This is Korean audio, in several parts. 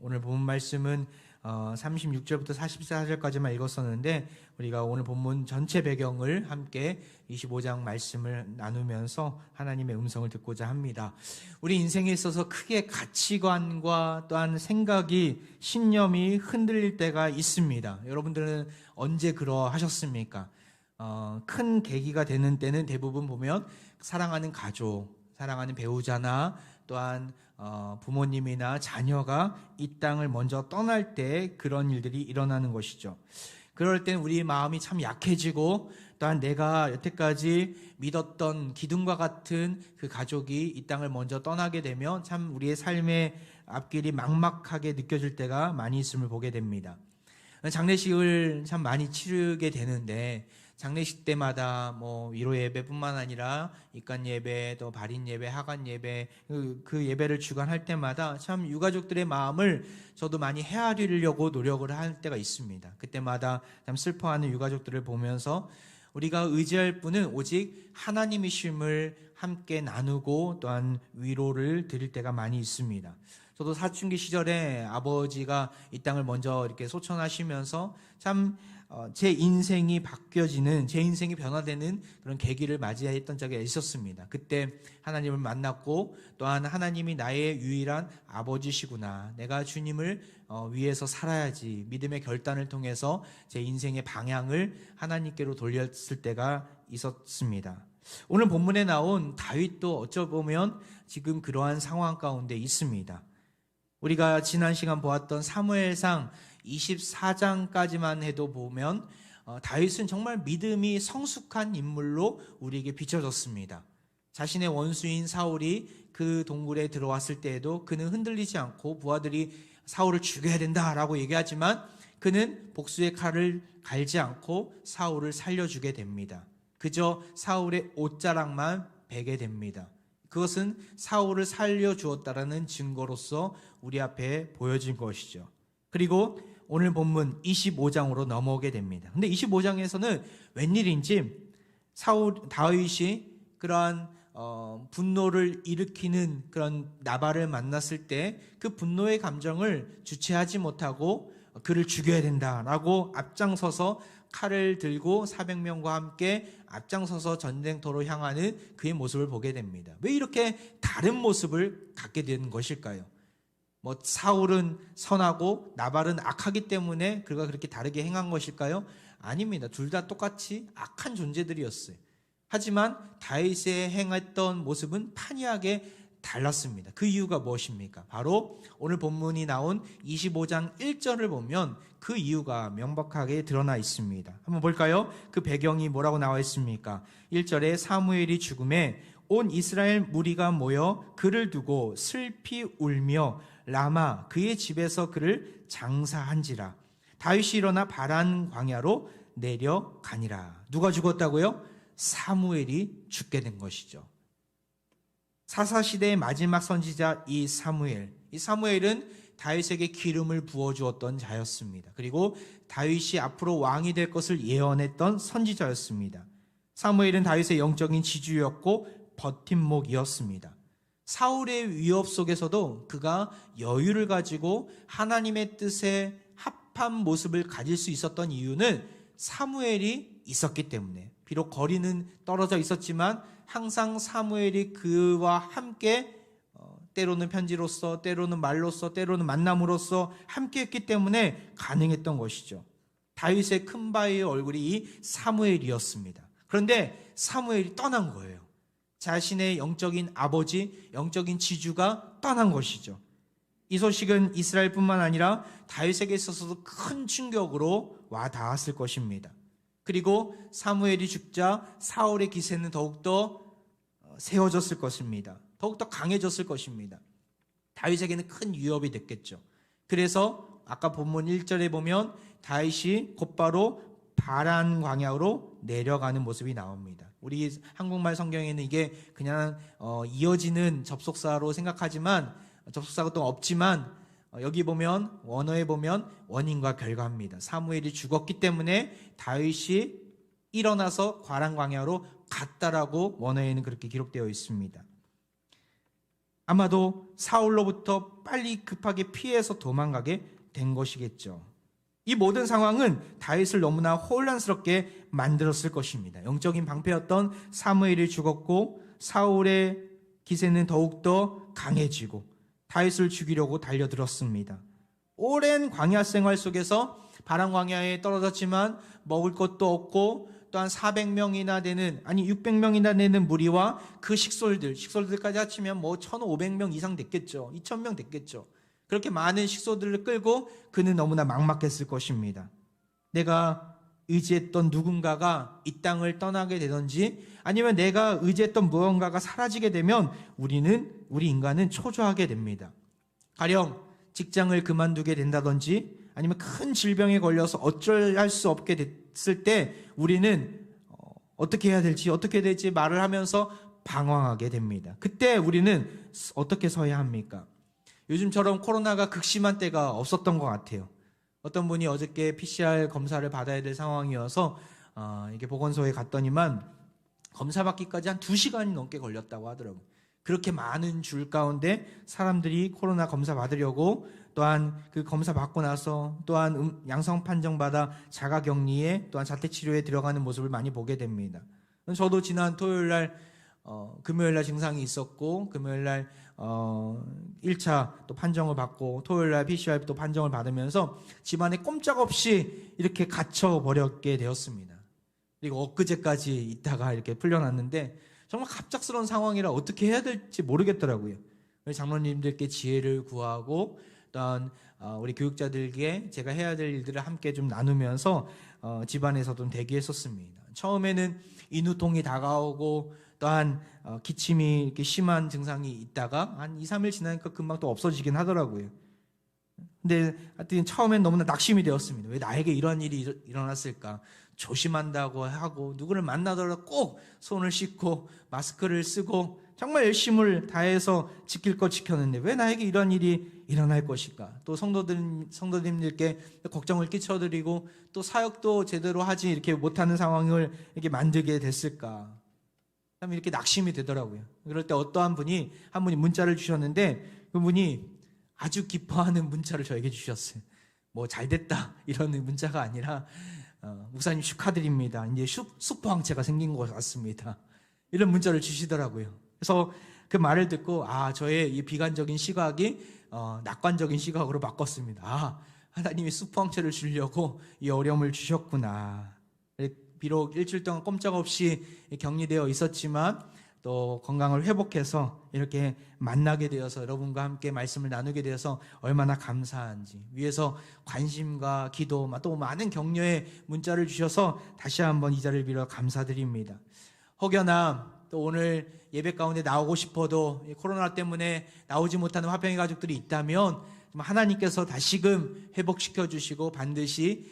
오늘 본문 말씀은 36절부터 44절까지만 읽었었는데 우리가 오늘 본문 전체 배경을 함께 25장 말씀을 나누면서 하나님의 음성을 듣고자 합니다. 우리 인생에 있어서 크게 가치관과 또한 생각이, 신념이 흔들릴 때가 있습니다. 여러분들은 언제 그러하셨습니까? 큰 계기가 되는 때는 대부분 보면 사랑하는 가족, 사랑하는 배우자나 또한 부모님이나 자녀가 이 땅을 먼저 떠날 때 그런 일들이 일어나는 것이죠. 그럴 땐 우리 마음이 참 약해지고 또한 내가 여태까지 믿었던 기둥과 같은 그 가족이 이 땅을 먼저 떠나게 되면 참 우리의 삶의 앞길이 막막하게 느껴질 때가 많이 있음을 보게 됩니다. 장례식을 참 많이 치르게 되는데 장례식 때마다 위로 예배뿐만 아니라 입간 예배, 또 발인 예배, 하간 예배, 그 예배를 주관할 때마다 참 유가족들의 마음을 저도 많이 헤아리려고 노력을 할 때가 있습니다. 그때마다 참 슬퍼하는 유가족들을 보면서 우리가 의지할 분은 오직 하나님이심을 함께 나누고 또한 위로를 드릴 때가 많이 있습니다. 저도 사춘기 시절에 아버지가 이 땅을 먼저 이렇게 소천하시면서 참 제 인생이 바뀌어지는, 제 인생이 변화되는 그런 계기를 맞이했던 적이 있었습니다. 그때 하나님을 만났고 또한 하나님이 나의 유일한 아버지시구나, 내가 주님을 위해서 살아야지, 믿음의 결단을 통해서 제 인생의 방향을 하나님께로 돌렸을 때가 있었습니다. 오늘 본문에 나온 다윗도 어쩌보면 지금 그러한 상황 가운데 있습니다. 우리가 지난 시간 보았던 사무엘상 24장까지만 해도 보면 다윗은 정말 믿음이 성숙한 인물로 우리에게 비춰졌습니다. 자신의 원수인 사울이 그 동굴에 들어왔을 때에도 그는 흔들리지 않고 부하들이 사울을 죽여야 된다라고 얘기하지만 그는 복수의 칼을 갈지 않고 사울을 살려주게 됩니다. 그저 사울의 옷자락만 베게 됩니다. 그것은 사울을 살려주었다라는 증거로서 우리 앞에 보여진 것이죠. 그리고 오늘 본문 25장으로 넘어오게 됩니다. 근데 25장에서는 웬일인지 다윗이 그러한 분노를 일으키는 그런 나발을 만났을 때 그 분노의 감정을 주체하지 못하고 그를 죽여야 된다라고 앞장서서 칼을 들고 400명과 함께 앞장서서 전쟁터로 향하는 그의 모습을 보게 됩니다. 왜 이렇게 다른 모습을 갖게 된 것일까요? 사울은 선하고 나발은 악하기 때문에 그가 그렇게 다르게 행한 것일까요? 아닙니다. 둘 다 똑같이 악한 존재들이었어요. 하지만 다윗의 행했던 모습은 판이하게 달랐습니다. 그 이유가 무엇입니까? 바로 오늘 본문이 나온 25장 1절을 보면 그 이유가 명백하게 드러나 있습니다. 한번 볼까요? 그 배경이 뭐라고 나와 있습니까? 1절에 사무엘이 죽음에 온 이스라엘 무리가 모여 그를 두고 슬피 울며 라마 그의 집에서 그를 장사한지라. 다윗이 일어나 바란 광야로 내려가니라. 누가 죽었다고요? 사무엘이 죽게 된 것이죠. 사사시대의 마지막 선지자 이 사무엘은 다윗에게 기름을 부어주었던 자였습니다. 그리고 다윗이 앞으로 왕이 될 것을 예언했던 선지자였습니다. 사무엘은 다윗의 영적인 지주였고 버팀목이었습니다. 사울의 위협 속에서도 그가 여유를 가지고 하나님의 뜻에 합한 모습을 가질 수 있었던 이유는 사무엘이 있었기 때문에, 비록 거리는 떨어져 있었지만 항상 사무엘이 그와 함께 때로는 편지로서, 때로는 말로서, 때로는 만남으로써 함께했기 때문에 가능했던 것이죠. 다윗의 큰바의 얼굴이 이 사무엘이었습니다. 그런데 사무엘이 떠난 거예요. 자신의 영적인 아버지, 영적인 지주가 떠난 것이죠. 이 소식은 이스라엘뿐만 아니라 다윗에게 있어서도 큰 충격으로 와 닿았을 것입니다. 그리고 사무엘이 죽자 사울의 기세는 더욱더 세워졌을 것입니다. 더욱더 강해졌을 것입니다. 다윗에게는 큰 위협이 됐겠죠. 그래서 아까 본문 1절에 보면 다윗이 곧바로 바란 광야로 내려가는 모습이 나옵니다. 우리 한국말 성경에는 이게 그냥 이어지는 접속사로 생각하지만, 접속사가 또 없지만 여기 보면, 원어에 보면 원인과 결과입니다. 사무엘이 죽었기 때문에 다윗이 일어나서 바란 광야로 갔다라고 원어에는 그렇게 기록되어 있습니다. 아마도 사울로부터 빨리 급하게 피해서 도망가게 된 것이겠죠. 이 모든 상황은 다윗을 너무나 혼란스럽게 만들었을 것입니다. 영적인 방패였던 사무엘이 죽었고 사울의 기세는 더욱더 강해지고 다윗을 죽이려고 달려들었습니다. 오랜 광야 생활 속에서 바람 광야에 떨어졌지만 먹을 것도 없고 또한 400명이나 되는 600명이나 되는 무리와 그 식솔들까지 합치면 1,500명 이상 됐겠죠. 2,000명 됐겠죠. 그렇게 많은 식솔들을 끌고 그는 너무나 막막했을 것입니다. 내가 의지했던 누군가가 이 땅을 떠나게 되든지 아니면 내가 의지했던 무언가가 사라지게 되면 우리 인간은 초조하게 됩니다. 가령 직장을 그만두게 된다든지 아니면 큰 질병에 걸려서 어쩔 수 없게 됐을 때 우리는 어떻게 해야 될지 말을 하면서 방황하게 됩니다. 그때 우리는 어떻게 서야 합니까? 요즘처럼 코로나가 극심한 때가 없었던 것 같아요. 어떤 분이 어저께 PCR 검사를 받아야 될 상황이어서 이게 보건소에 갔더니만 검사 받기까지 한 2시간이 넘게 걸렸다고 하더라고요. 그렇게 많은 줄 가운데 사람들이 코로나 검사 받으려고 또한 그 검사 받고 나서 또한 양성 판정받아 자가격리에 또한 자택치료에 들어가는 모습을 많이 보게 됩니다. 저도 지난 토요일날 금요일날 증상이 있었고 금요일날 1차 또 판정을 받고 토요일날 PCR 또 판정을 받으면서 집안에 꼼짝없이 이렇게 갇혀버렸게 되었습니다. 그리고 엊그제까지 있다가 이렇게 풀려났는데 정말 갑작스러운 상황이라 어떻게 해야 될지 모르겠더라고요. 장로님들께 지혜를 구하고 또한 우리 교육자들께 제가 해야 될 일들을 함께 좀 나누면서 집안에서 좀 대기했었습니다. 처음에는 인후통이 다가오고 또한 기침이 이렇게 심한 증상이 있다가 한 2, 3일 지나니까 금방 또 없어지긴 하더라고요. 근데 하여튼 처음엔 너무나 낙심이 되었습니다. 왜 나에게 이런 일이 일어났을까? 조심한다고 하고 누구를 만나더라도 꼭 손을 씻고 마스크를 쓰고 정말 열심을 다해서 지킬 것 지켰는데 왜 나에게 이런 일이 일어날 것일까? 또 성도님들께 걱정을 끼쳐드리고 또 사역도 제대로 하지 이렇게 못하는 상황을 이렇게 만들게 됐을까? 참 이렇게 낙심이 되더라고요. 그럴 때 한 분이 문자를 주셨는데 그분이 아주 기뻐하는 문자를 저에게 주셨어요. 뭐 잘됐다 이런 문자가 아니라 목사님 축하드립니다. 이제 슈퍼항체가 생긴 것 같습니다. 이런 문자를 주시더라고요. 그래서 그 말을 듣고 저의 이 비관적인 시각이 낙관적인 시각으로 바꿨습니다. 하나님이 슈퍼항체를 주려고 이 어려움을 주셨구나. 비록 일주일 동안 꼼짝없이 격리되어 있었지만 또 건강을 회복해서 이렇게 만나게 되어서 여러분과 함께 말씀을 나누게 되어서 얼마나 감사한지 위에서 관심과 기도 또 많은 격려의 문자를 주셔서 다시 한번 이 자리를 빌어 감사드립니다. 혹여나 또 오늘 예배 가운데 나오고 싶어도 코로나 때문에 나오지 못하는 화평의 가족들이 있다면 하나님께서 다시금 회복시켜 주시고 반드시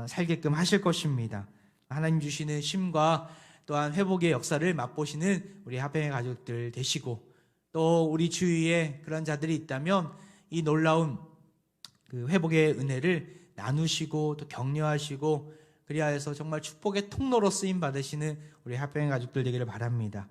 살게끔 하실 것입니다. 하나님 주시는 쉼과 또한 회복의 역사를 맛보시는 우리 화평의 가족들 되시고 또 우리 주위에 그런 자들이 있다면 이 놀라운 그 회복의 은혜를 나누시고 또 격려하시고 그리하여서 정말 축복의 통로로 쓰임 받으시는 우리 화평의 가족들 되기를 바랍니다.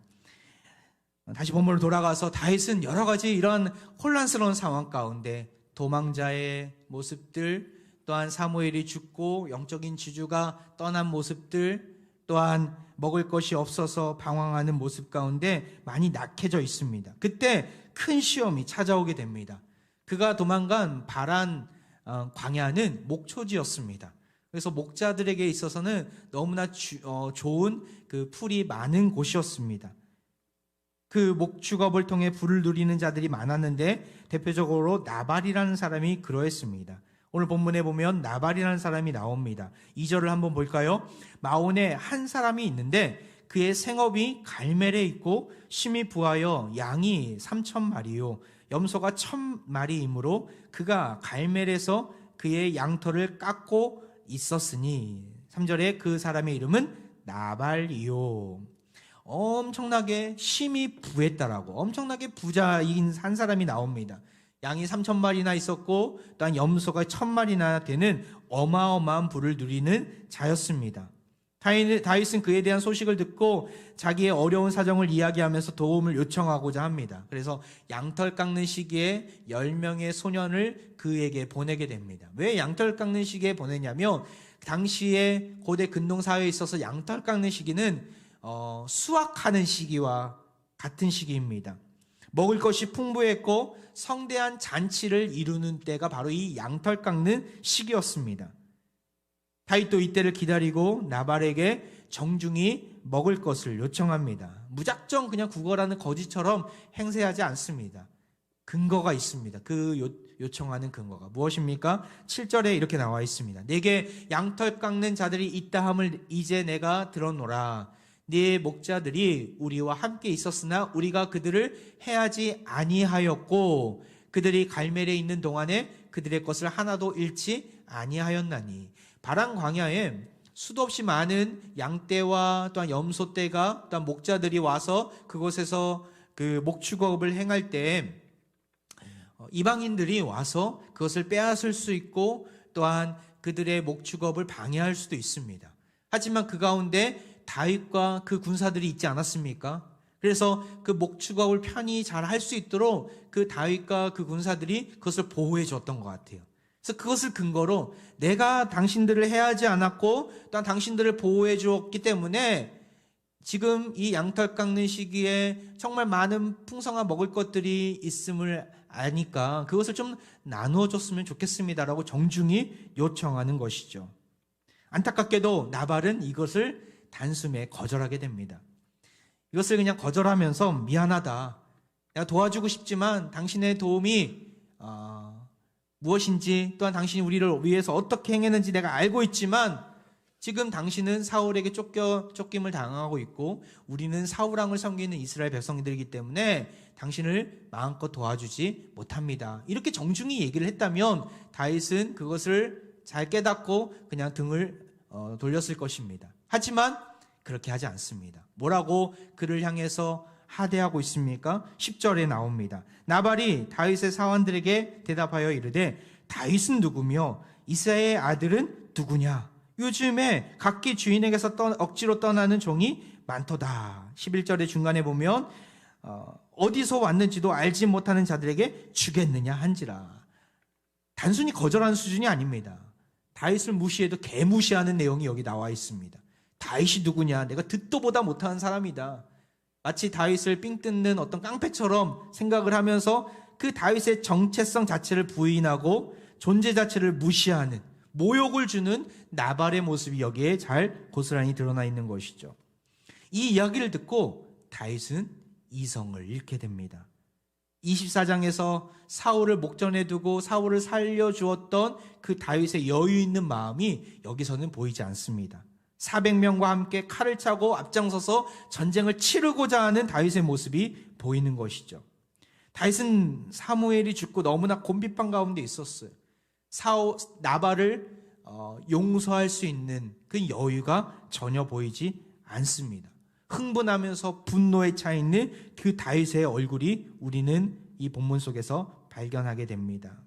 다시 본문으로 돌아가서 다윗은 여러 가지 이런 혼란스러운 상황 가운데 도망자의 모습들 또한 사무엘이 죽고 영적인 지주가 떠난 모습들 또한 먹을 것이 없어서 방황하는 모습 가운데 많이 낙해져 있습니다. 그때 큰 시험이 찾아오게 됩니다. 그가 도망간 바란 광야는 목초지였습니다. 그래서 목자들에게 있어서는 너무나 좋은 그 풀이 많은 곳이었습니다. 그 목축업을 통해 부를 누리는 자들이 많았는데 대표적으로 나발이라는 사람이 그러했습니다. 오늘 본문에 보면 나발이라는 사람이 나옵니다. 2절을 한번 볼까요? 마온에 한 사람이 있는데 그의 생업이 갈멜에 있고 심히 부하여 양이 3,000마리요 염소가 1,000마리이므로 그가 갈멜에서 그의 양털을 깎고 있었으니 3절에 그 사람의 이름은 나발이요. 엄청나게 심히 부했다라고 엄청나게 부자인 한 사람이 나옵니다. 양이 3,000마리나 있었고 또한 염소가 1,000마리나 되는 어마어마한 부를 누리는 자였습니다. 다윗은 그에 대한 소식을 듣고 자기의 어려운 사정을 이야기하면서 도움을 요청하고자 합니다. 그래서 양털 깎는 시기에 10명의 소년을 그에게 보내게 됩니다. 왜 양털 깎는 시기에 보내냐면 당시에 고대 근동 사회에 있어서 양털 깎는 시기는 수확하는 시기와 같은 시기입니다. 먹을 것이 풍부했고 성대한 잔치를 이루는 때가 바로 이 양털 깎는 시기였습니다. 다윗도 이때를 기다리고 나발에게 정중히 먹을 것을 요청합니다. 무작정 그냥 구걸하는 거지처럼 행세하지 않습니다. 근거가 있습니다. 그 요청하는 근거가 무엇입니까? 7절에 이렇게 나와 있습니다. 내게 양털 깎는 자들이 있다 함을 이제 내가 들었노라. 네 목자들이 우리와 함께 있었으나 우리가 그들을 해하지 아니하였고 그들이 갈멜에 있는 동안에 그들의 것을 하나도 잃지 아니하였나니. 바람 광야에 수도 없이 많은 양떼와 또한 염소떼가 또한 목자들이 와서 그곳에서 그 목축업을 행할 때 이방인들이 와서 그것을 빼앗을 수 있고 또한 그들의 목축업을 방해할 수도 있습니다. 하지만 그 가운데 다윗과 그 군사들이 있지 않았습니까? 그래서 그 목축업을 편히 잘 할 수 있도록 그 다윗과 그 군사들이 그것을 보호해 줬던 것 같아요. 그래서 그것을 근거로 내가 당신들을 해하지 않았고 또한 당신들을 보호해 주었기 때문에 지금 이 양털 깎는 시기에 정말 많은 풍성한 먹을 것들이 있음을 아니까 그것을 좀 나누어 줬으면 좋겠습니다라고 정중히 요청하는 것이죠. 안타깝게도 나발은 이것을 단숨에 거절하게 됩니다. 이것을 그냥 거절하면서 미안하다. 내가 도와주고 싶지만 당신의 도움이 무엇인지 또한 당신이 우리를 위해서 어떻게 행했는지 내가 알고 있지만 지금 당신은 사울에게 쫓김을 당하고 있고 우리는 사울왕을 섬기는 이스라엘 백성들이기 때문에 당신을 마음껏 도와주지 못합니다. 이렇게 정중히 얘기를 했다면 다윗은 그것을 잘 깨닫고 그냥 등을 돌렸을 것입니다. 하지만 그렇게 하지 않습니다. 뭐라고 그를 향해서 하대하고 있습니까? 10절에 나옵니다. 나발이 다윗의 사원들에게 대답하여 이르되 다윗은 누구며 이사야의 아들은 누구냐? 요즘에 각기 주인에게서 억지로 떠나는 종이 많도다. 11절의 중간에 보면 어디서 왔는지도 알지 못하는 자들에게 주겠느냐 한지라. 단순히 거절하는 수준이 아닙니다. 다윗을 무시해도 개무시하는 내용이 여기 나와 있습니다. 다윗이 누구냐? 내가 듣도 보다 못하는 사람이다. 마치 다윗을 삥 뜯는 어떤 깡패처럼 생각을 하면서 그 다윗의 정체성 자체를 부인하고 존재 자체를 무시하는 모욕을 주는 나발의 모습이 여기에 잘 고스란히 드러나 있는 것이죠. 이 이야기를 듣고 다윗은 이성을 잃게 됩니다. 24장에서 사울을 목전에 두고 사울을 살려주었던 그 다윗의 여유 있는 마음이 여기서는 보이지 않습니다. 400명과 함께 칼을 차고 앞장서서 전쟁을 치르고자 하는 다윗의 모습이 보이는 것이죠. 다윗은 사무엘이 죽고 너무나 곤비방 가운데 있었어요. 나발을 용서할 수 있는 그 여유가 전혀 보이지 않습니다. 흥분하면서 분노에 차 있는 그 다윗의 얼굴이 우리는 이 본문 속에서 발견하게 됩니다.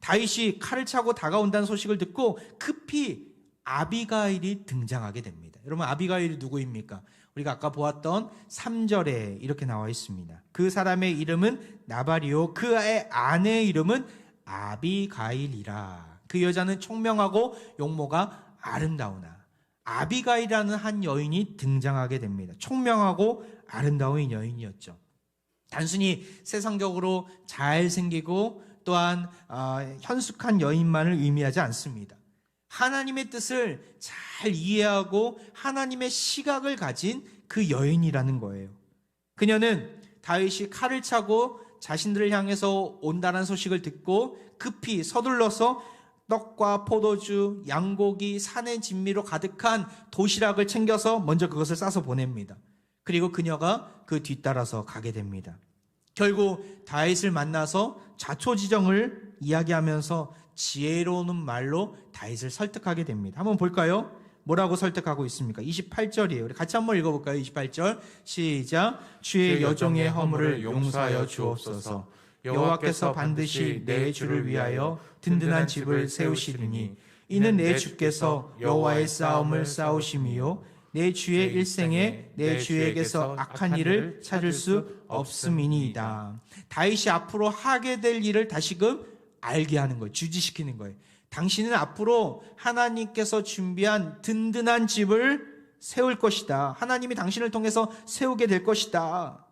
다윗이 칼을 차고 다가온다는 소식을 듣고 급히 아비가일이 등장하게 됩니다. 여러분, 아비가일이 누구입니까? 우리가 아까 보았던 3절에 이렇게 나와 있습니다. 그 사람의 이름은 나발이요 그의 아내의 이름은 아비가일이라. 그 여자는 총명하고 용모가 아름다우나. 아비가일이라는 한 여인이 등장하게 됩니다. 총명하고 아름다운 여인이었죠. 단순히 세상적으로 잘생기고 또한 현숙한 여인만을 의미하지 않습니다. 하나님의 뜻을 잘 이해하고 하나님의 시각을 가진 그 여인이라는 거예요. 그녀는 다윗이 칼을 차고 자신들을 향해서 온다는 소식을 듣고 급히 서둘러서 떡과 포도주, 양고기, 산의 진미로 가득한 도시락을 챙겨서 먼저 그것을 싸서 보냅니다. 그리고 그녀가 그 뒤따라서 가게 됩니다. 결국 다윗을 만나서 자초지정을 이야기하면서 지혜로운 말로 다윗을 설득하게 됩니다. 한번 볼까요? 뭐라고 설득하고 있습니까? 28절이에요. 우리 같이 한번 읽어볼까요? 28절 시작. 주의 여종의 허물을 용서하여 주옵소서. 여호와께서 반드시 내 주를 위하여 든든한 집을 세우시리니 이는 내 주께서 여호와의 싸움을 싸우심이요 내 주의 일생에 내 주에게서 악한 일을 찾을 수 없음이니이다. 다윗이 앞으로 하게 될 일을 다시금 알게 하는 거예요. 주지시키는 거예요. 당신은 앞으로 하나님께서 준비한 든든한 집을 세울 것이다. 하나님이 당신을 통해서 세우게 될 것이다.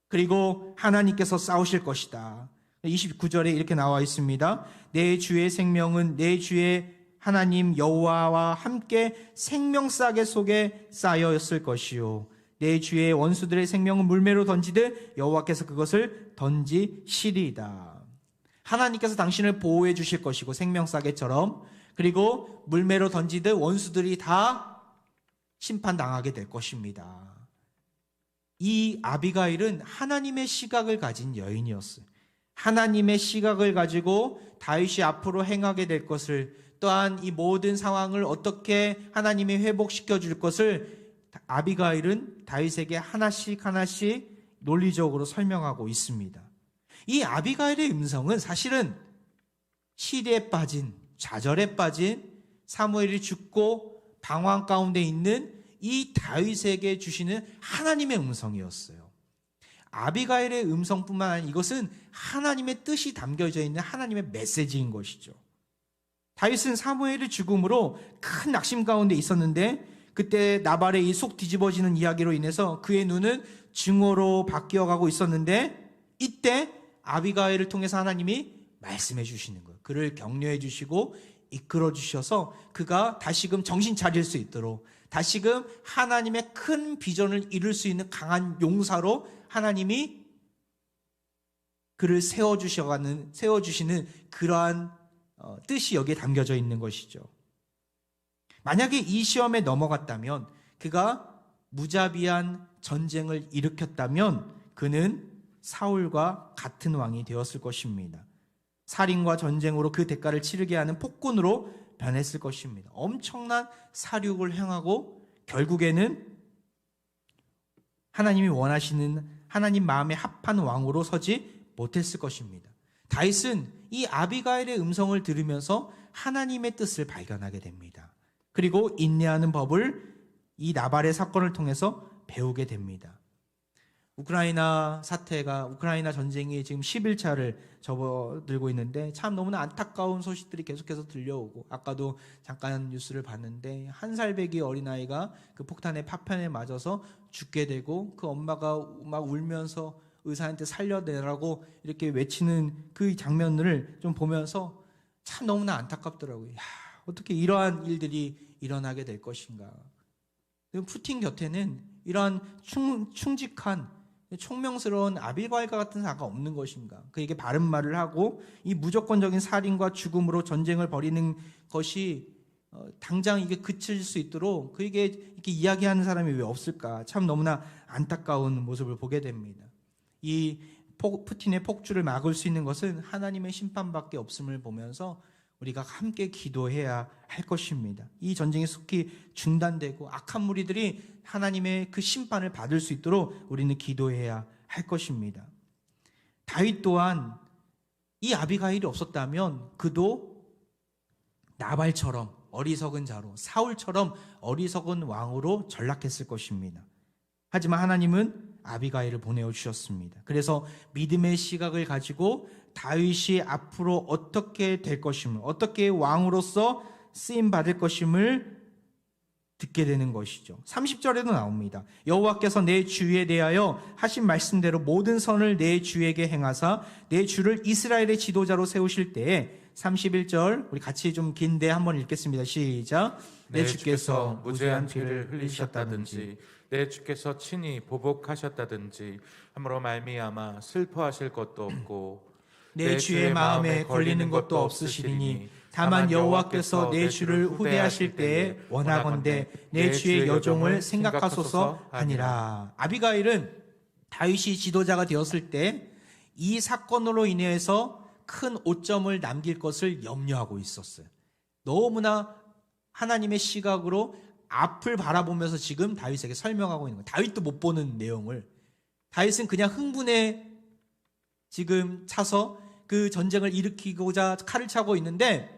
그리고 하나님께서 싸우실 것이다. 29절에 이렇게 나와 있습니다. 내 주의 생명은 내 주의 하나님 여호와와 함께 생명싸개 속에 쌓여있을 것이요 내 주의 원수들의 생명은 물매로 던지듯 여호와께서 그것을 던지시리이다. 하나님께서 당신을 보호해 주실 것이고 생명싸개처럼, 그리고 물매로 던지듯 원수들이 다 심판당하게 될 것입니다. 이 아비가일은 하나님의 시각을 가진 여인이었어요. 하나님의 시각을 가지고 다윗이 앞으로 행하게 될 것을, 또한 이 모든 상황을 어떻게 하나님이 회복시켜 줄 것을 아비가일은 다윗에게 하나씩 논리적으로 설명하고 있습니다. 이 아비가일의 음성은 사실은 시리에 빠진, 좌절에 빠진, 사무엘이 죽고 방황 가운데 있는 이 다윗에게 주시는 하나님의 음성이었어요. 아비가일의 음성뿐만 아니라 이것은 하나님의 뜻이 담겨져 있는 하나님의 메시지인 것이죠. 다윗은 사무엘의 죽음으로 큰 낙심 가운데 있었는데, 그때 나발의 이 속 뒤집어지는 이야기로 인해서 그의 눈은 증오로 바뀌어가고 있었는데, 이때 아비가일을 통해서 하나님이 말씀해 주시는 거예요. 그를 격려해 주시고 이끌어 주셔서 그가 다시금 정신 차릴 수 있도록, 다시금 하나님의 큰 비전을 이룰 수 있는 강한 용사로 하나님이 그를 세워주시는 그러한 뜻이 여기에 담겨져 있는 것이죠. 만약에 이 시험에 넘어갔다면, 그가 무자비한 전쟁을 일으켰다면 그는 사울과 같은 왕이 되었을 것입니다. 살인과 전쟁으로 그 대가를 치르게 하는 폭군으로 변했을 것입니다. 엄청난 사륙을 행하고 결국에는 하나님이 원하시는, 하나님 마음에 합한 왕으로 서지 못했을 것입니다. 다윗은 이 아비가일의 음성을 들으면서 하나님의 뜻을 발견하게 됩니다. 그리고 인내하는 법을 이 나발의 사건을 통해서 배우게 됩니다. 우크라이나 전쟁이 지금 10일차를 접어들고 있는데 참 너무나 안타까운 소식들이 계속해서 들려오고, 아까도 잠깐 뉴스를 봤는데 1살배기 어린아이가 그 폭탄의 파편에 맞아서 죽게 되고, 그 엄마가 막 울면서 의사한테 살려내라고 이렇게 외치는 그 장면을 좀 보면서 참 너무나 안타깝더라고요. 어떻게 이러한 일들이 일어나게 될 것인가. 푸틴 곁에는 이러한 충직한 총명스러운 아비가일과 같은 사가 없는 것인가. 그에게 바른 말을 하고 이 무조건적인 살인과 죽음으로 전쟁을 벌이는 것이 당장 이게 그칠 수 있도록 그에게 이렇게 이야기하는 사람이 왜 없을까. 참 너무나 안타까운 모습을 보게 됩니다. 이 푸틴의 폭주를 막을 수 있는 것은 하나님의 심판밖에 없음을 보면서 우리가 함께 기도해야 할 것입니다. 이 전쟁이 속히 중단되고 악한 무리들이 하나님의 그 심판을 받을 수 있도록 우리는 기도해야 할 것입니다. 다윗 또한 이 아비가일이 없었다면 그도 나발처럼 어리석은 자로, 사울처럼 어리석은 왕으로 전락했을 것입니다. 하지만 하나님은 아비가일을 보내주셨습니다. 그래서 믿음의 시각을 가지고 다윗이 앞으로 어떻게 될 것임을, 어떻게 왕으로서 쓰임받을 것임을 듣게 되는 것이죠. 30절에도 나옵니다. 여호와께서 내 주에 대하여 하신 말씀대로 모든 선을 내 주에게 행하사 내 주를 이스라엘의 지도자로 세우실 때에, 31절 우리 같이 좀 긴데 한번 읽겠습니다. 시작. 내 주께서 무죄한 피를 흘리셨다든지 내 주께서 친히 보복하셨다든지 함으로 말미암아 슬퍼하실 것도 없고 내 주의 마음에 걸리는 것도 없으시리니 다만 여호와께서 내 주를 후대하실 때에 원하건대 내 주의 여종을 생각하소서 하니라. 아비가일은 다윗이 지도자가 되었을 때 이 사건으로 인해서 큰 오점을 남길 것을 염려하고 있었어요. 너무나 하나님의 시각으로 앞을 바라보면서 지금 다윗에게 설명하고 있는 거예요. 다윗도 못 보는 내용을. 다윗은 그냥 흥분에 지금 차서 그 전쟁을 일으키고자 칼을 차고 있는데,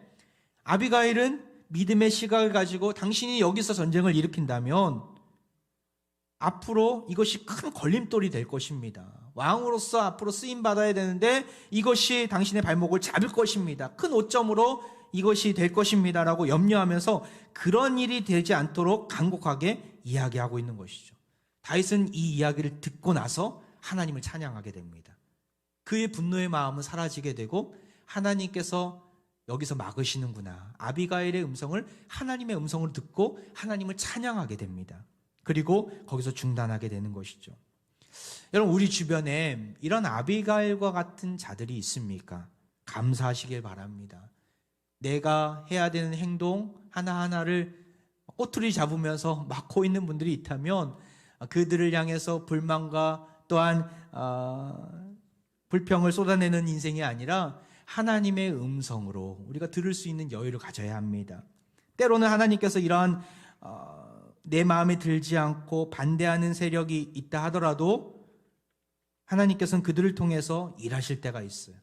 아비가일은 믿음의 시각을 가지고 당신이 여기서 전쟁을 일으킨다면 앞으로 이것이 큰 걸림돌이 될 것입니다. 왕으로서 앞으로 쓰임받아야 되는데 이것이 당신의 발목을 잡을 것입니다. 큰 오점으로 이것이 될 것입니다 라고 염려하면서 그런 일이 되지 않도록 간곡하게 이야기하고 있는 것이죠. 다윗은 이 이야기를 듣고 나서 하나님을 찬양하게 됩니다. 그의 분노의 마음은 사라지게 되고 하나님께서 여기서 막으시는구나. 아비가일의 음성을 하나님의 음성을 듣고 하나님을 찬양하게 됩니다. 그리고 거기서 중단하게 되는 것이죠. 여러분, 우리 주변에 이런 아비가일과 같은 자들이 있습니까? 감사하시길 바랍니다. 내가 해야 되는 행동 하나하나를 꼬투리 잡으면서 막고 있는 분들이 있다면 그들을 향해서 불만과 또한 불평을 쏟아내는 인생이 아니라 하나님의 음성으로 우리가 들을 수 있는 여유를 가져야 합니다. 때로는 하나님께서 이러한 내 마음에 들지 않고 반대하는 세력이 있다 하더라도 하나님께서는 그들을 통해서 일하실 때가 있어요.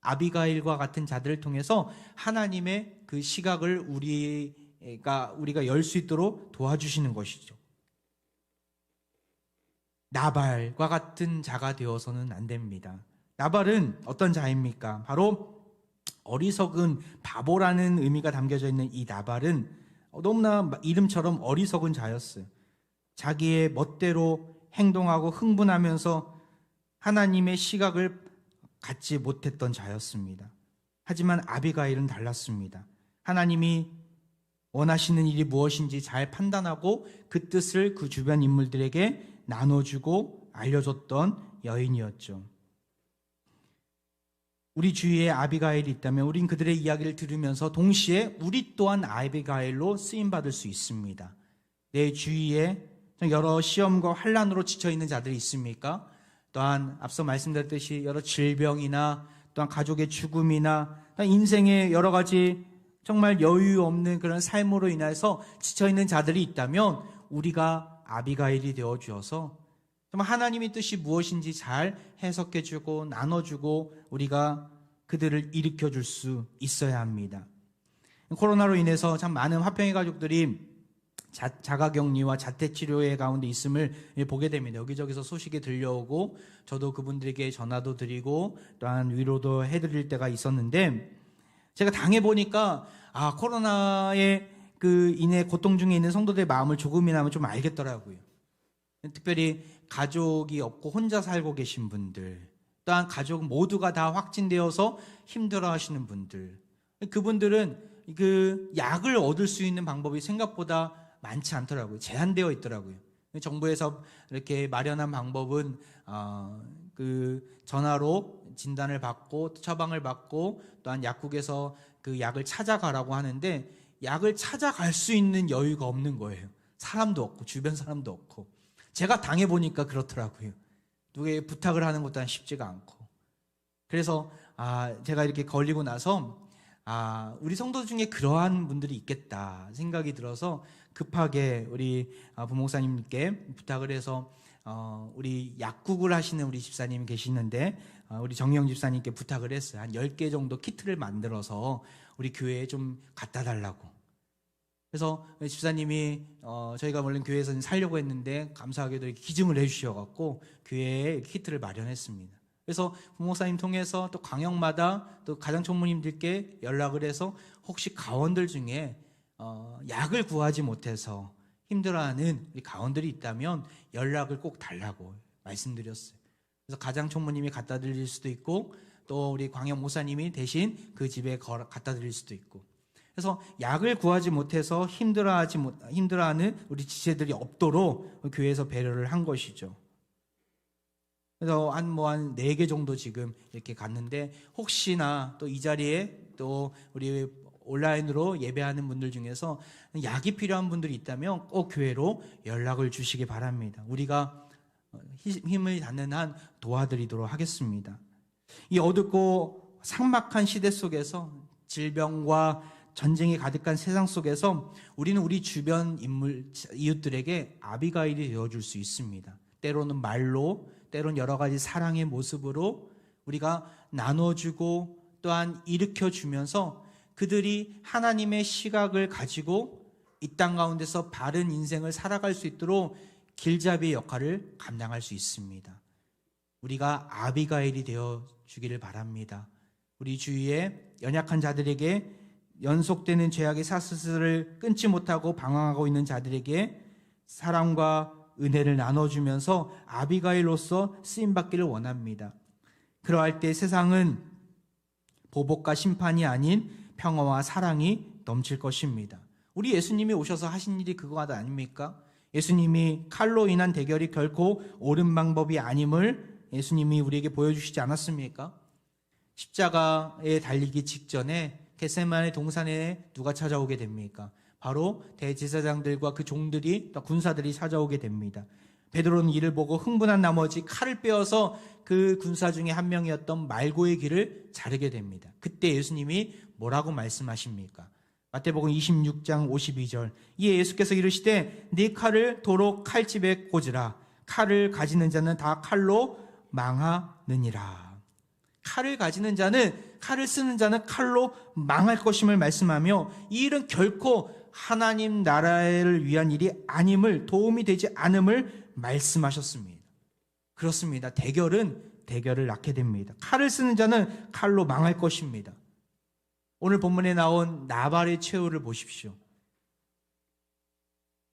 아비가일과 같은 자들을 통해서 하나님의 그 시각을 우리가 열 수 있도록 도와주시는 것이죠. 나발과 같은 자가 되어서는 안 됩니다. 나발은 어떤 자입니까? 바로 어리석은 바보라는 의미가 담겨져 있는 이 나발은 너무나 이름처럼 어리석은 자였어요. 자기의 멋대로 행동하고 흥분하면서 하나님의 시각을 갖지 못했던 자였습니다. 하지만 아비가일은 달랐습니다. 하나님이 원하시는 일이 무엇인지 잘 판단하고 그 뜻을 그 주변 인물들에게 나눠주고 알려줬던 여인이었죠. 우리 주위에 아비가일이 있다면 우린 그들의 이야기를 들으면서 동시에 우리 또한 아비가일로 쓰임받을 수 있습니다. 내 주위에 여러 시험과 환난으로 지쳐있는 자들이 있습니까? 또한 앞서 말씀드렸듯이 여러 질병이나 또한 가족의 죽음이나 또한 인생의 여러 가지 정말 여유 없는 그런 삶으로 인해서 지쳐있는 자들이 있다면 우리가 아비가일이 되어주어서 정말 하나님의 뜻이 무엇인지 잘 해석해주고 나눠주고 우리가 그들을 일으켜줄 수 있어야 합니다. 코로나로 인해서 참 많은 화평의 가족들이 자가격리와 자택치료의 가운데 있음을 보게 됩니다. 여기저기서 소식이 들려오고 저도 그분들에게 전화도 드리고 또한 위로도 해드릴 때가 있었는데 제가 당해보니까 코로나에 인해 고통 중에 있는 성도들의 마음을 조금이나마 좀 알겠더라고요. 특별히 가족이 없고 혼자 살고 계신 분들, 또한 가족 모두가 다 확진되어서 힘들어하시는 분들, 그분들은 그 약을 얻을 수 있는 방법이 생각보다 많지 않더라고요. 제한되어 있더라고요. 정부에서 이렇게 마련한 방법은 그 전화로 진단을 받고 처방을 받고 또한 약국에서 그 약을 찾아가라고 하는데 약을 찾아갈 수 있는 여유가 없는 거예요. 사람도 없고 주변 사람도 없고. 제가 당해보니까 그렇더라고요. 누구에게 부탁을 하는 것도 쉽지가 않고. 그래서 제가 이렇게 걸리고 나서 우리 성도 중에 그러한 분들이 있겠다 생각이 들어서 급하게 우리 부목사님께 부탁을 해서 우리 약국을 하시는 우리 집사님이 계시는데 우리 정영 집사님께 부탁을 했어요. 한 10개 정도 키트를 만들어서 우리 교회에 좀 갖다 달라고. 그래서 집사님이 저희가 원래 교회에서 살려고 했는데 감사하게도 이렇게 기증을 해주셔갖고 교회에 키트를 마련했습니다. 그래서 부목사님 통해서 또 광역마다 또 가정총무님들께 연락을 해서 혹시 가원들 중에 약을 구하지 못해서 힘들어하는 우리 가원들이 있다면 연락을 꼭 달라고 말씀드렸어요. 그래서 가정총무님이 갖다 드릴 수도 있고 또 우리 광역 목사님이 대신 그 집에 갖다 드릴 수도 있고. 그래서 약을 구하지 못해서 힘들어하는 우리 지체들이 없도록 교회에서 배려를 한 것이죠. 그래서 한 4개 정도 지금 이렇게 갔는데 혹시나 또 이 자리에 또 우리 온라인으로 예배하는 분들 중에서 약이 필요한 분들이 있다면 꼭 교회로 연락을 주시기 바랍니다. 우리가 힘을 닿는 한 도와드리도록 하겠습니다. 이 어둡고 삭막한 시대 속에서 질병과 전쟁이 가득한 세상 속에서 우리는 우리 주변 이웃들에게 아비가일이 되어줄 수 있습니다. 때로는 말로, 때로는 여러 가지 사랑의 모습으로 우리가 나눠주고 또한 일으켜주면서 그들이 하나님의 시각을 가지고 이 땅 가운데서 바른 인생을 살아갈 수 있도록 길잡이의 역할을 감당할 수 있습니다. 우리가 아비가일이 되어 주기를 바랍니다. 우리 주위에 연약한 자들에게, 연속되는 죄악의 사슬을 끊지 못하고 방황하고 있는 자들에게 사랑과 은혜를 나눠주면서 아비가일로서 쓰임받기를 원합니다. 그러할 때 세상은 보복과 심판이 아닌 평화와 사랑이 넘칠 것입니다. 우리 예수님이 오셔서 하신 일이 그거 아닙니까? 예수님이 칼로 인한 대결이 결코 옳은 방법이 아님을 예수님이 우리에게 보여주시지 않았습니까? 십자가에 달리기 직전에 겟세마네 동산에 누가 찾아오게 됩니까? 바로 대제사장들과 그 종들이, 또 군사들이 찾아오게 됩니다. 베드로는 이를 보고 흥분한 나머지 칼을 빼어서 그 군사 중에 한 명이었던 말고의 귀를 자르게 됩니다. 그때 예수님이 뭐라고 말씀하십니까? 마태복음 26장 52절. 이에 예수께서 이르시되 네 칼을 도로 칼집에 꽂으라. 칼을 가지는 자는 다 칼로 망하느니라. 칼을 가지는 자는, 칼을 쓰는 자는 칼로 망할 것임을 말씀하며 이 일은 결코 하나님 나라를 위한 일이 아님을, 도움이 되지 않음을 말씀하셨습니다. 그렇습니다. 대결을 낳게 됩니다. 칼을 쓰는 자는 칼로 망할 것입니다. 오늘 본문에 나온 나발의 최후를 보십시오.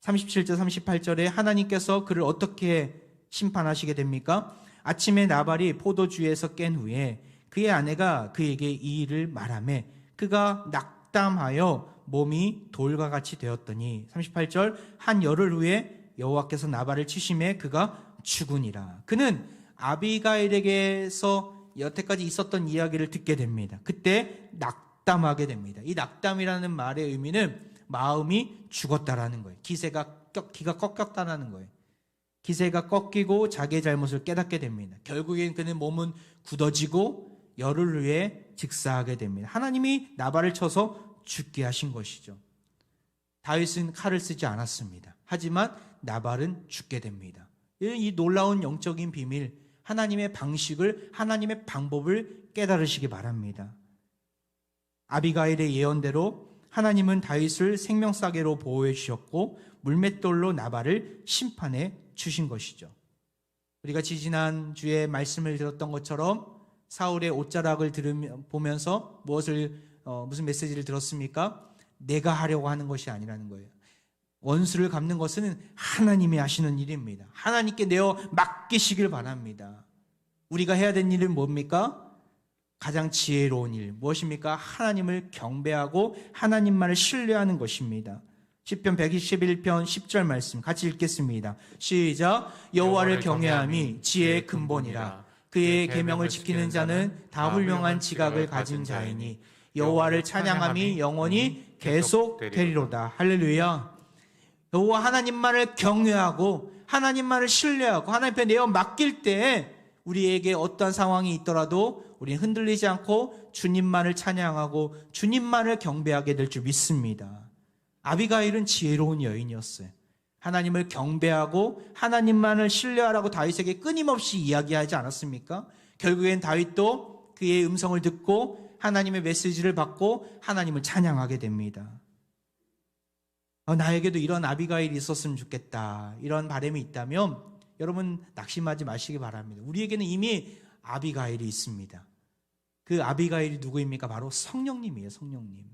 37절 38절에 하나님께서 그를 어떻게 심판하시게 됩니까? 아침에 나발이 포도주에서 깬 후에 그의 아내가 그에게 이 일을 말하매 그가 낙담하여 몸이 돌과 같이 되었더니 38절 한 열흘 후에 여호와께서 나발을 치심에 그가 죽으니라. 그는 아비가일에게서 여태까지 있었던 이야기를 듣게 됩니다. 그때 낙담하게 됩니다. 이 낙담이라는 말의 의미는 마음이 죽었다라는 거예요. 기가 꺾였다라는 거예요. 기세가 꺾이고 자기의 잘못을 깨닫게 됩니다. 결국엔 그는 몸은 굳어지고 열흘 후에 직사하게 됩니다. 하나님이 나발을 쳐서 죽게 하신 것이죠. 다윗은 칼을 쓰지 않았습니다. 하지만 나발은 죽게 됩니다. 이 놀라운 영적인 비밀, 하나님의 방식을, 하나님의 방법을 깨달으시기 바랍니다. 아비가일의 예언대로 하나님은 다윗을 생명싸개로 보호해 주셨고 물맷돌로 나발을 심판해 주신 것이죠. 우리가 지지난주에 말씀을 들었던 것처럼 사울의 옷자락을 보면서 무슨 메시지를 들었습니까? 내가 하려고 하는 것이 아니라는 거예요. 원수를 갚는 것은 하나님이 하시는 일입니다. 하나님께 내어 맡기시길 바랍니다. 우리가 해야 되는 일은 뭡니까? 가장 지혜로운 일 무엇입니까? 하나님을 경배하고 하나님만을 신뢰하는 것입니다. 시편 121편 10절 말씀 같이 읽겠습니다. 시작. 여호와를 경외함이 지혜의 근본이라. 그의 계명을 지키는 자는 다 훌륭한 지각을 가진 자이니 여호와를 찬양함이 영원히 계속 되리로다. 할렐루야. 여호와 하나님만을 경외하고 하나님만을 신뢰하고 하나님 앞에 내어 맡길 때 우리에게 어떠한 상황이 있더라도 우리는 흔들리지 않고 주님만을 찬양하고 주님만을 경배하게 될 줄 믿습니다. 아비가일은 지혜로운 여인이었어요. 하나님을 경배하고 하나님만을 신뢰하라고 다윗에게 끊임없이 이야기하지 않았습니까? 결국엔 다윗도 그의 음성을 듣고 하나님의 메시지를 받고 하나님을 찬양하게 됩니다. 나에게도 이런 아비가일이 있었으면 좋겠다. 이런 바람이 있다면 여러분 낙심하지 마시기 바랍니다. 우리에게는 이미 아비가일이 있습니다. 그 아비가일이 누구입니까? 바로 성령님이에요. 성령님.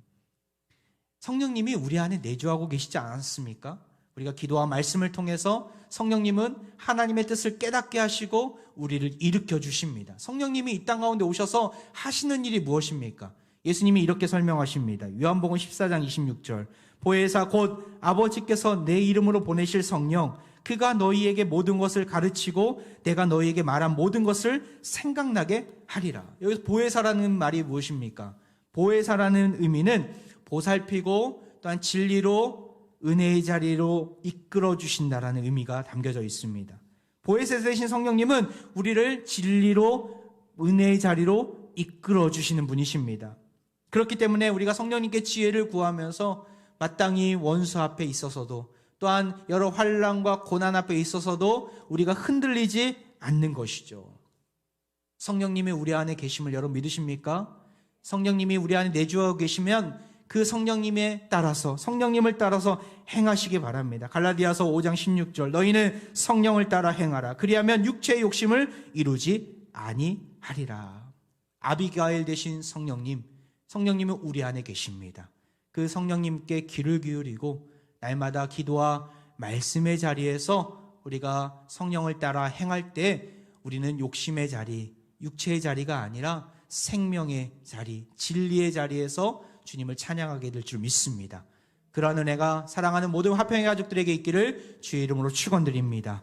성령님이 우리 안에 내주하고 계시지 않았습니까? 우리가 기도와 말씀을 통해서 성령님은 하나님의 뜻을 깨닫게 하시고 우리를 일으켜 주십니다. 성령님이 이 땅 가운데 오셔서 하시는 일이 무엇입니까? 예수님이 이렇게 설명하십니다. 요한복음 14장 26절. 보혜사 곧 아버지께서 내 이름으로 보내실 성령 그가 너희에게 모든 것을 가르치고 내가 너희에게 말한 모든 것을 생각나게 하리라. 여기서 보혜사라는 말이 무엇입니까? 보혜사라는 의미는 보살피고 또한 진리로 은혜의 자리로 이끌어 주신다라는 의미가 담겨져 있습니다. 보혜사 되신 성령님은 우리를 진리로 은혜의 자리로 이끌어 주시는 분이십니다. 그렇기 때문에 우리가 성령님께 지혜를 구하면서 마땅히 원수 앞에 있어서도 또한 여러 환난과 고난 앞에 있어서도 우리가 흔들리지 않는 것이죠. 성령님이 우리 안에 계심을 여러분 믿으십니까? 성령님이 우리 안에 내주어 계시면 그 성령님을 따라서 행하시기 바랍니다. 갈라디아서 5장 16절 너희는 성령을 따라 행하라. 그리하면 육체의 욕심을 이루지 아니하리라. 아비가일 되신 성령님은 우리 안에 계십니다. 그 성령님께 귀를 기울이고 날마다 기도와 말씀의 자리에서 우리가 성령을 따라 행할 때 우리는 욕심의 자리, 육체의 자리가 아니라 생명의 자리, 진리의 자리에서 주님을 찬양하게 될 줄 믿습니다. 그러한 은혜가 사랑하는 모든 화평의 가족들에게 있기를 주의 이름으로 축원드립니다.